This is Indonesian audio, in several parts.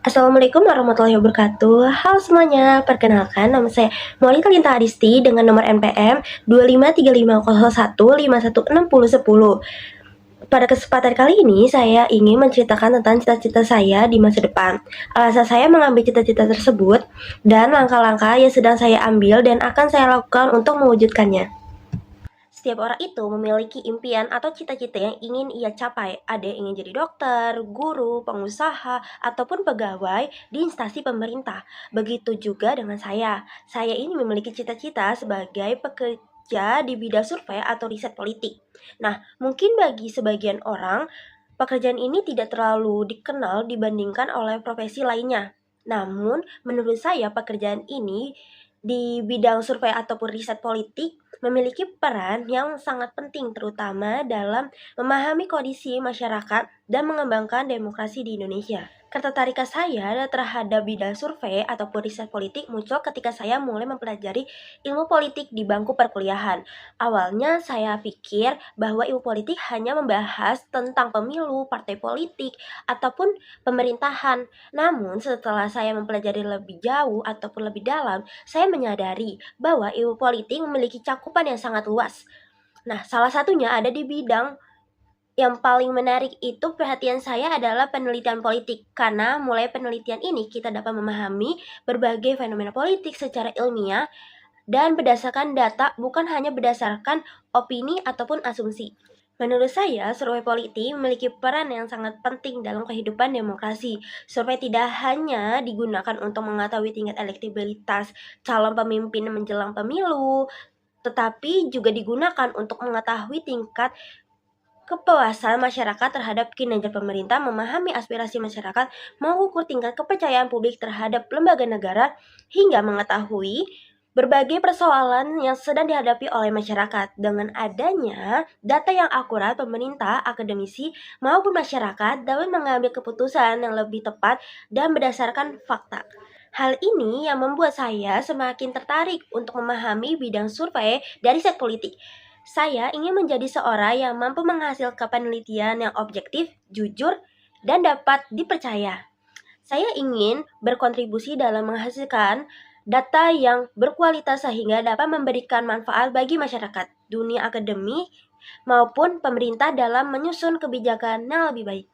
Assalamualaikum warahmatullahi wabarakatuh. Halo semuanya, perkenalkan nama saya Maulita Linta Adisti dengan nomor NPM 253501516010. Pada kesempatan kali ini, saya ingin menceritakan tentang cita-cita saya di masa depan. Alasan saya mengambil cita-cita tersebut dan langkah-langkah yang sedang saya ambil dan akan saya lakukan untuk mewujudkannya. Setiap orang itu memiliki impian atau cita-cita yang ingin ia capai. Ada yang ingin jadi dokter, guru, pengusaha, ataupun pegawai di instansi pemerintah. Begitu juga dengan saya. Saya ini memiliki cita-cita sebagai pekerja di bidang survei atau riset politik. Nah, mungkin bagi sebagian orang, pekerjaan ini tidak terlalu dikenal dibandingkan oleh profesi lainnya. Namun, menurut saya pekerjaan ini di bidang survei ataupun riset politik memiliki peran yang sangat penting terutama dalam memahami kondisi masyarakat dan mengembangkan demokrasi di Indonesia. Ketertarikan saya terhadap bidang survei ataupun riset politik muncul ketika saya mulai mempelajari ilmu politik di bangku perkuliahan. Awalnya saya pikir bahwa ilmu politik hanya membahas tentang pemilu, partai politik, ataupun pemerintahan. Namun setelah saya mempelajari lebih jauh ataupun lebih dalam, saya menyadari bahwa ilmu politik memiliki cakupan yang sangat luas. Nah, salah satunya ada di bidang yang paling menarik itu perhatian saya adalah penelitian politik, karena mulai penelitian ini kita dapat memahami berbagai fenomena politik secara ilmiah dan berdasarkan data, bukan hanya berdasarkan opini ataupun asumsi. Menurut saya, survei politik memiliki peran yang sangat penting dalam kehidupan demokrasi. Survei tidak hanya digunakan untuk mengetahui tingkat elektabilitas calon pemimpin menjelang pemilu, tetapi juga digunakan untuk mengetahui tingkat kepuasan masyarakat terhadap kinerja pemerintah, memahami aspirasi masyarakat, mengukur tingkat kepercayaan publik terhadap lembaga negara, hingga mengetahui berbagai persoalan yang sedang dihadapi oleh masyarakat. Dengan adanya data yang akurat, pemerintah, akademisi, maupun masyarakat dapat mengambil keputusan yang lebih tepat dan berdasarkan fakta. Hal ini yang membuat saya semakin tertarik untuk memahami bidang survei dari riset politik. Saya ingin menjadi seorang yang mampu menghasilkan penelitian yang objektif, jujur, dan dapat dipercaya. Saya ingin berkontribusi dalam menghasilkan data yang berkualitas sehingga dapat memberikan manfaat bagi masyarakat, dunia akademik, maupun pemerintah dalam menyusun kebijakan yang lebih baik.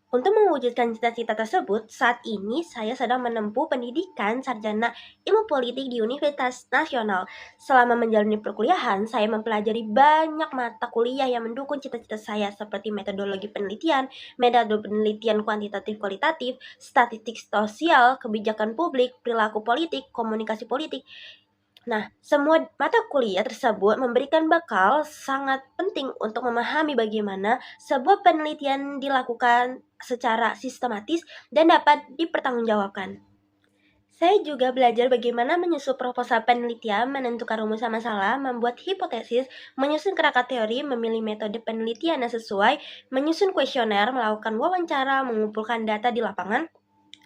Untuk mewujudkan cita-cita tersebut, saat ini saya sedang menempuh pendidikan sarjana ilmu politik di Universitas Nasional. Selama menjalani perkuliahan, saya mempelajari banyak mata kuliah yang mendukung cita-cita saya seperti metodologi penelitian, metode penelitian kuantitatif-kualitatif, statistik sosial, kebijakan publik, perilaku politik, komunikasi politik. Nah, semua mata kuliah tersebut memberikan bekal sangat penting untuk memahami bagaimana sebuah penelitian dilakukan secara sistematis dan dapat dipertanggungjawabkan. Saya juga belajar bagaimana menyusun proposal penelitian, menentukan rumusan masalah, membuat hipotesis, menyusun kerangka teori, memilih metode penelitian yang sesuai, menyusun kuesioner, melakukan wawancara, mengumpulkan data di lapangan,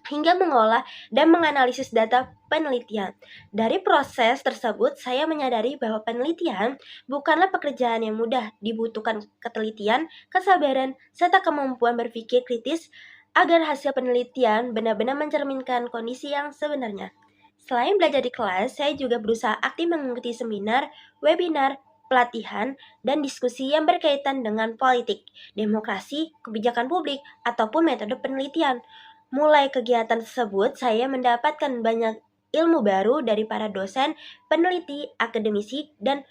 hingga mengolah dan menganalisis data penelitian. Dari proses tersebut, saya menyadari bahwa penelitian bukanlah pekerjaan yang mudah, dibutuhkan ketelitian, kesabaran, serta kemampuan berpikir kritis agar hasil penelitian benar-benar mencerminkan kondisi yang sebenarnya. Selain belajar di kelas, saya juga berusaha aktif mengikuti seminar, webinar, pelatihan, dan diskusi yang berkaitan dengan politik, demokrasi, kebijakan publik, ataupun metode penelitian. Mulai kegiatan tersebut, saya mendapatkan banyak ilmu baru dari para dosen, peneliti, akademisi, dan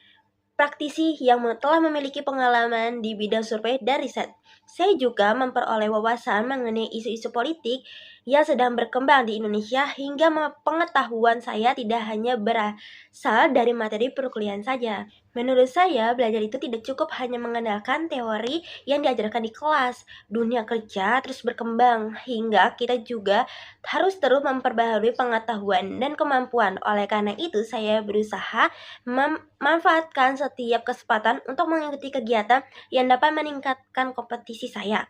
praktisi yang telah memiliki pengalaman di bidang survei dan riset. Saya juga memperoleh wawasan mengenai isu-isu politik yang sedang berkembang di Indonesia hingga pengetahuan saya tidak hanya berasal dari materi perkuliahan saja. Menurut saya, belajar itu tidak cukup hanya mengandalkan teori yang diajarkan di kelas. Dunia kerja terus berkembang hingga kita juga harus terus memperbaharui pengetahuan dan kemampuan. Oleh karena itu, saya berusaha memanfaatkan setiap kesempatan untuk mengikuti kegiatan yang dapat meningkatkan kompetisi saya.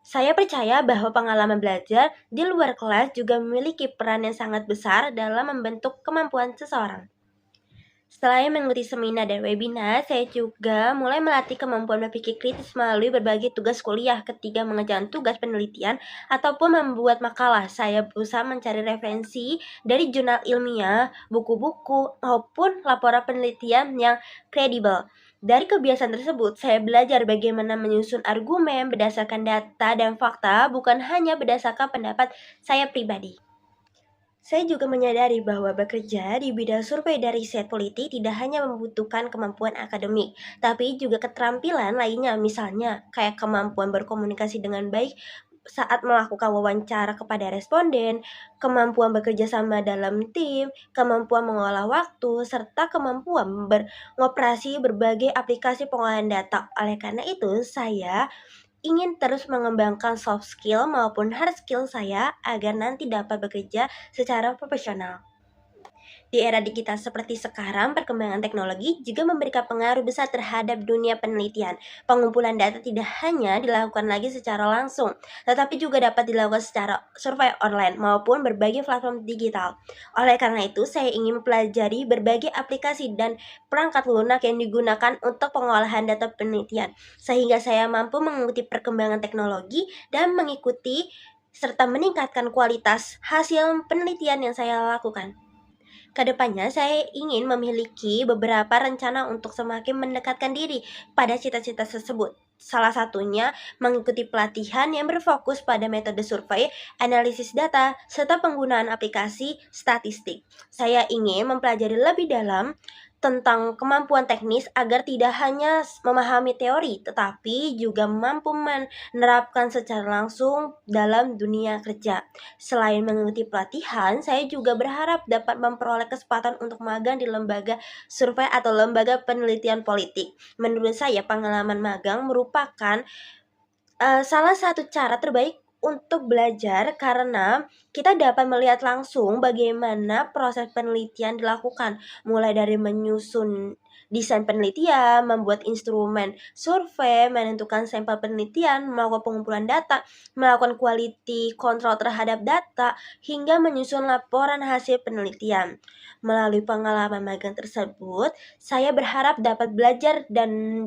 Saya percaya bahwa pengalaman belajar di luar kelas juga memiliki peran yang sangat besar dalam membentuk kemampuan seseorang. Selain mengikuti seminar dan webinar, saya juga mulai melatih kemampuan berpikir kritis melalui berbagai tugas kuliah. Ketika mengerjakan tugas penelitian ataupun membuat makalah, saya berusaha mencari referensi dari jurnal ilmiah, buku-buku, maupun laporan penelitian yang kredibel. Dari kebiasaan tersebut, saya belajar bagaimana menyusun argumen berdasarkan data dan fakta, bukan hanya berdasarkan pendapat saya pribadi. Saya juga menyadari bahwa bekerja di bidang survei dan riset politik tidak hanya membutuhkan kemampuan akademik, tapi juga keterampilan lainnya, misalnya kayak kemampuan berkomunikasi dengan baik saat melakukan wawancara kepada responden, kemampuan bekerja sama dalam tim, kemampuan mengolah waktu, serta kemampuan mengoperasi berbagai aplikasi pengolahan data. Oleh karena itu, saya ingin terus mengembangkan soft skill maupun hard skill saya agar nanti dapat bekerja secara profesional. Di era digital seperti sekarang, perkembangan teknologi juga memberikan pengaruh besar terhadap dunia penelitian. Pengumpulan data tidak hanya dilakukan lagi secara langsung, tetapi juga dapat dilakukan secara survei online maupun berbagai platform digital. Oleh karena itu, saya ingin mempelajari berbagai aplikasi dan perangkat lunak yang digunakan untuk pengolahan data penelitian, sehingga saya mampu mengikuti perkembangan teknologi dan mengikuti serta meningkatkan kualitas hasil penelitian yang saya lakukan. Kedepannya, saya ingin memiliki beberapa rencana untuk semakin mendekatkan diri pada cita-cita tersebut. Salah satunya mengikuti pelatihan yang berfokus pada metode survei, analisis data, serta penggunaan aplikasi statistik. Saya ingin mempelajari lebih dalam tentang kemampuan teknis agar tidak hanya memahami teori, tetapi juga mampu menerapkan secara langsung dalam dunia kerja. Selain mengikuti pelatihan, saya juga berharap dapat memperoleh kesempatan untuk magang di lembaga survei atau lembaga penelitian politik. Menurut saya, pengalaman magang merupakan salah satu cara terbaik untuk belajar karena kita dapat melihat langsung bagaimana proses penelitian dilakukan, mulai dari menyusun desain penelitian, membuat instrumen survei, menentukan sampel penelitian, melakukan pengumpulan data, melakukan quality control terhadap data, hingga menyusun laporan hasil penelitian. Melalui pengalaman magang tersebut, saya berharap dapat belajar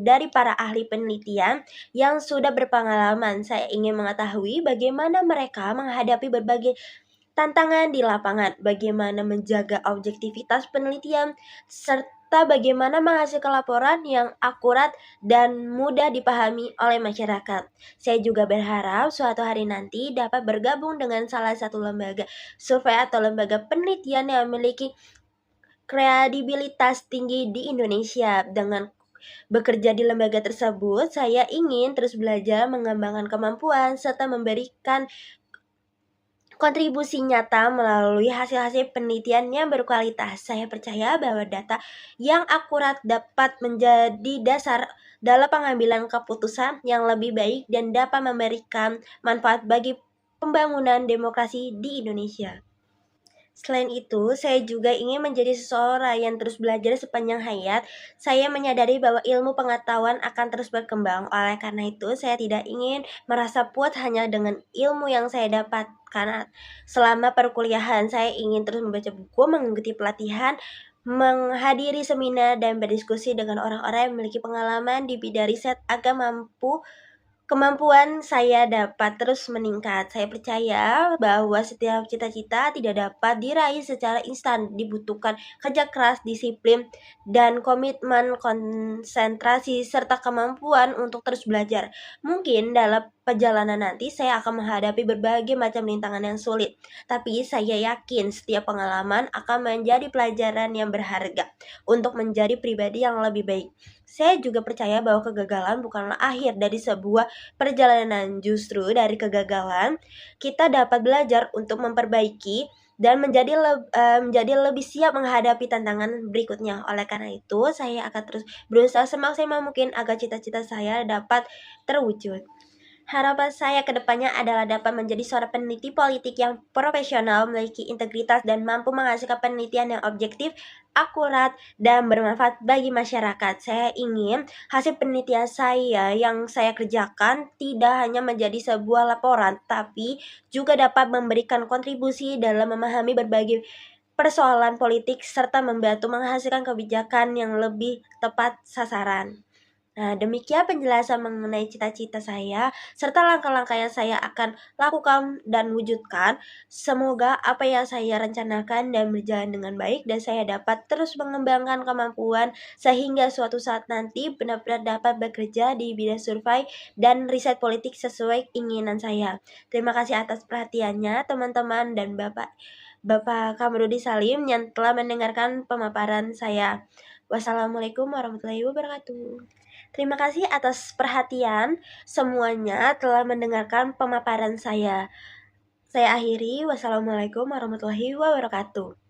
dari para ahli penelitian yang sudah berpengalaman. Saya ingin mengetahui bagaimana mereka menghadapi berbagai tantangan di lapangan, bagaimana menjaga objektivitas penelitian, serta bagaimana menghasilkan laporan yang akurat dan mudah dipahami oleh masyarakat. Saya juga berharap suatu hari nanti dapat bergabung dengan salah satu lembaga survei atau lembaga penelitian yang memiliki kredibilitas tinggi di Indonesia. Dengan bekerja di lembaga tersebut, saya ingin terus belajar, mengembangkan kemampuan, serta memberikan kontribusi nyata melalui hasil-hasil penelitian yang berkualitas. Saya percaya bahwa data yang akurat dapat menjadi dasar dalam pengambilan keputusan yang lebih baik dan dapat memberikan manfaat bagi pembangunan demokrasi di Indonesia. Selain itu, saya juga ingin menjadi seseorang yang terus belajar sepanjang hayat. Saya menyadari bahwa ilmu pengetahuan akan terus berkembang. Oleh karena itu, saya tidak ingin merasa puas hanya dengan ilmu yang saya dapatkan selama perkuliahan. Saya ingin terus membaca buku, mengikuti pelatihan, menghadiri seminar, dan berdiskusi dengan orang-orang yang memiliki pengalaman di bidang riset agar kemampuan saya dapat terus meningkat. Saya percaya bahwa setiap cita-cita tidak dapat diraih secara instan, dibutuhkan kerja keras, disiplin, dan komitmen, konsentrasi, serta kemampuan untuk terus belajar. Mungkin dalam perjalanan nanti saya akan menghadapi berbagai macam rintangan yang sulit, tapi saya yakin setiap pengalaman akan menjadi pelajaran yang berharga untuk menjadi pribadi yang lebih baik. Saya juga percaya bahwa kegagalan bukanlah akhir dari sebuah perjalanan. Justru dari kegagalan kita dapat belajar untuk memperbaiki dan menjadi lebih siap menghadapi tantangan berikutnya. Oleh karena itu, saya akan terus berusaha semaksimal mungkin agar cita-cita saya dapat terwujud. Harapan saya ke depannya adalah dapat menjadi seorang peneliti politik yang profesional, memiliki integritas, dan mampu menghasilkan penelitian yang objektif, akurat, dan bermanfaat bagi masyarakat. Saya ingin hasil penelitian saya yang saya kerjakan tidak hanya menjadi sebuah laporan, tapi juga dapat memberikan kontribusi dalam memahami berbagai persoalan politik serta membantu menghasilkan kebijakan yang lebih tepat sasaran. Nah, demikian penjelasan mengenai cita-cita saya serta langkah-langkah yang saya akan lakukan dan wujudkan. Semoga apa yang saya rencanakan dan berjalan dengan baik dan saya dapat terus mengembangkan kemampuan sehingga suatu saat nanti benar-benar dapat bekerja di bidang survei dan riset politik sesuai keinginan saya. Terima kasih atas perhatiannya teman-teman dan Bapak Kamarudi Salim yang telah mendengarkan pemaparan saya. Wassalamualaikum warahmatullahi wabarakatuh. Terima kasih atas perhatian semuanya telah mendengarkan pemaparan saya. Saya akhiri. Wassalamualaikum warahmatullahi wabarakatuh.